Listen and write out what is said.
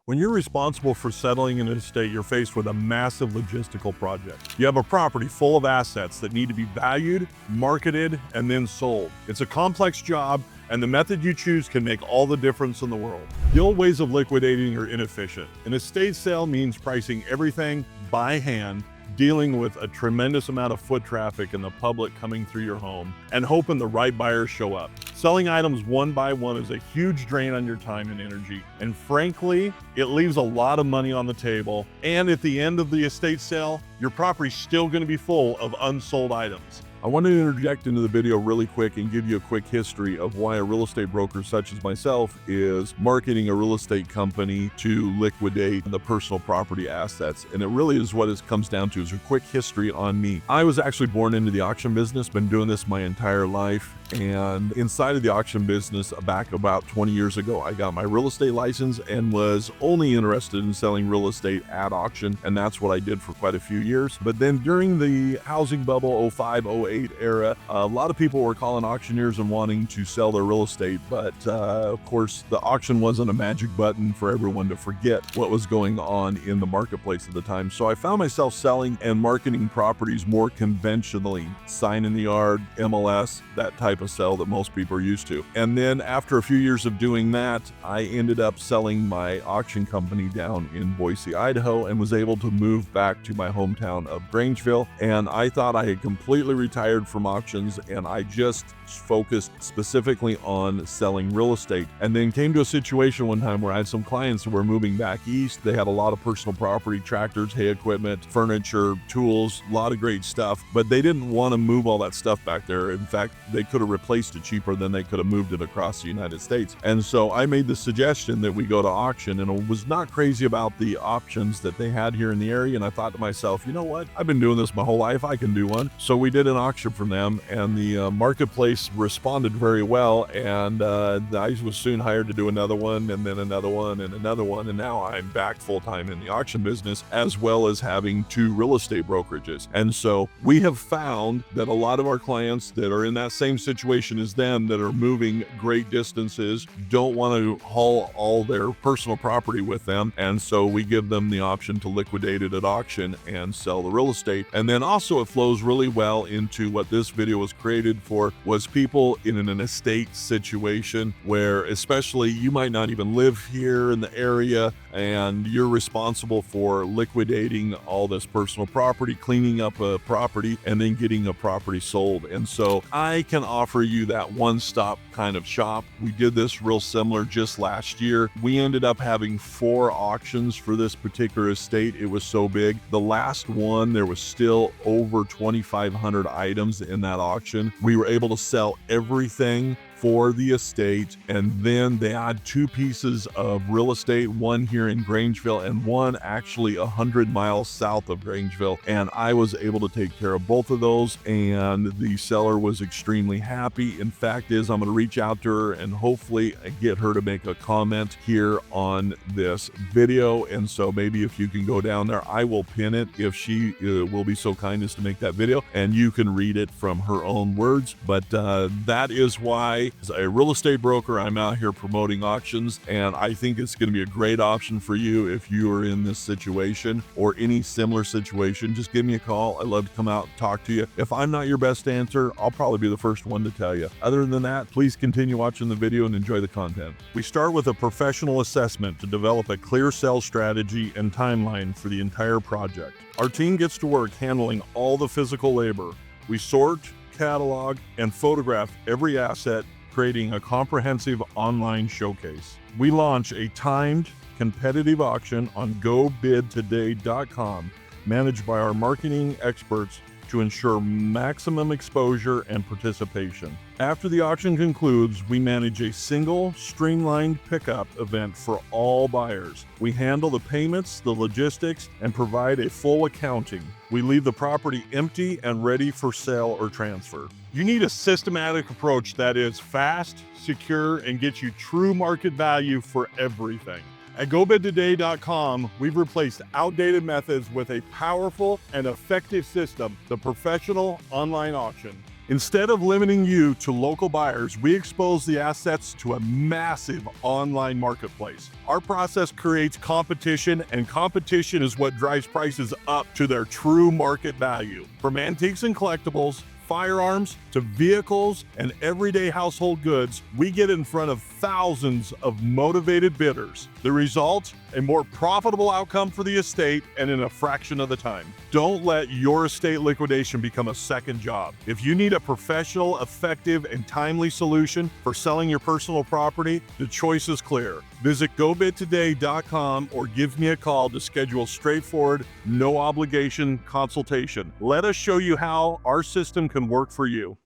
When you're responsible for settling an estate, you're faced with a massive logistical project. You have a property full of assets that need to be valued, marketed, and then sold. It's a complex job, and the method you choose can make all the difference in the world. The old ways of liquidating are inefficient. An estate sale means pricing everything by hand, dealing with a tremendous amount of foot traffic and the public coming through your home, and hoping the right buyers show up. Selling items one by one is a huge drain on your time and energy, and frankly, it leaves a lot of money on the table. And at the end of the estate sale, your property's still going to be full of unsold items. I want to interject into the video really quick and give you a quick history of why a real estate broker such as myself is marketing a real estate company to liquidate the personal property assets. And it really is what it comes down to, is a quick history on me. I was actually born into the auction business, been doing this my entire life. And inside of the auction business, back about 20 years ago, I got my real estate license and was only interested in selling real estate at auction. And that's what I did for quite a few years. But then during the housing bubble 05, 08 era, a lot of people were calling auctioneers and wanting to sell their real estate. But of course, the auction wasn't a magic button for everyone to forget what was going on in the marketplace at the time. So I found myself selling and marketing properties more conventionally, sign in the yard, MLS, that type of sell that most people are used to. And then after a few years of doing that, I ended up selling my auction company down in Boise, Idaho, and was able to move back to my hometown of Grangeville. And I thought I had completely retired from auctions, and I just focused specifically on selling real estate. And then came to a situation one time where I had some clients who were moving back east. They had a lot of personal property, tractors, hay equipment, furniture, tools, a lot of great stuff, but they didn't want to move all that stuff back there. In fact, they could have replaced it cheaper than they could have moved it across the United States. And so I made the suggestion that we go to auction, and I was not crazy about the options that they had here in the area. And I thought to myself, you know what? I've been doing this my whole life. I can do one. So we did an auction from them, and the marketplace responded very well. And I was soon hired to do another one, and then another one, and another one. And now I'm back full-time in the auction business, as well as having 2 real estate brokerages. And so we have found that a lot of our clients that are in that same situation as them, that are moving great distances, don't want to haul all their personal property with them. And so we give them the option to liquidate it at auction and sell the real estate. And then also it flows really well into what this video was created for, was people in an estate situation where, especially, you might not even live here in the area, and you're responsible for liquidating all this personal property, cleaning up a property, and then getting a property sold. And so I can offer you that one-stop kind of shop. We did this real similar just last year. We ended up having 4 auctions for this particular estate. It was so big. The last one, there was still over 2,500 items in that auction. We were able to sell everything for the estate, and then they had 2 pieces of real estate, one here in Grangeville and one actually 100 miles south of Grangeville, and I was able to take care of both of those, and the seller was extremely happy. In fact is, I'm going to reach out to her and hopefully get her to make a comment here on this video. And so maybe if you can go down there, I will pin it if she will be so kind as to make that video, and you can read it from her own words. But that is why, as a real estate broker, I'm out here promoting auctions, and I think it's going to be a great option for you if you are in this situation or any similar situation. Just give me a call. I'd love to come out and talk to you. If I'm not your best answer, I'll probably be the first one to tell you. Other than that, please continue watching the video and enjoy the content. We start with a professional assessment to develop a clear sales strategy and timeline for the entire project. Our team gets to work handling all the physical labor. We sort, catalog, and photograph every asset, creating a comprehensive online showcase. We launch a timed, competitive auction on GoBidToday.com, managed by our marketing experts to ensure maximum exposure and participation. After the auction concludes, we manage a single, streamlined pickup event for all buyers. We handle the payments, the logistics, and provide a full accounting. We leave the property empty and ready for sale or transfer. You need a systematic approach that is fast, secure, and gets you true market value for everything. At GoBidToday.com, we've replaced outdated methods with a powerful and effective system, the professional online auction. Instead of limiting you to local buyers, we expose the assets to a massive online marketplace. Our process creates competition, and competition is what drives prices up to their true market value. From antiques and collectibles, firearms, to vehicles and everyday household goods, we get in front of thousands of motivated bidders. The result? A more profitable outcome for the estate, and in a fraction of the time. Don't let your estate liquidation become a second job. If you need a professional, effective, and timely solution for selling your personal property, the choice is clear. Visit gobidtoday.com or give me a call to schedule a straightforward, no obligation consultation. Let us show you how our system can work for you.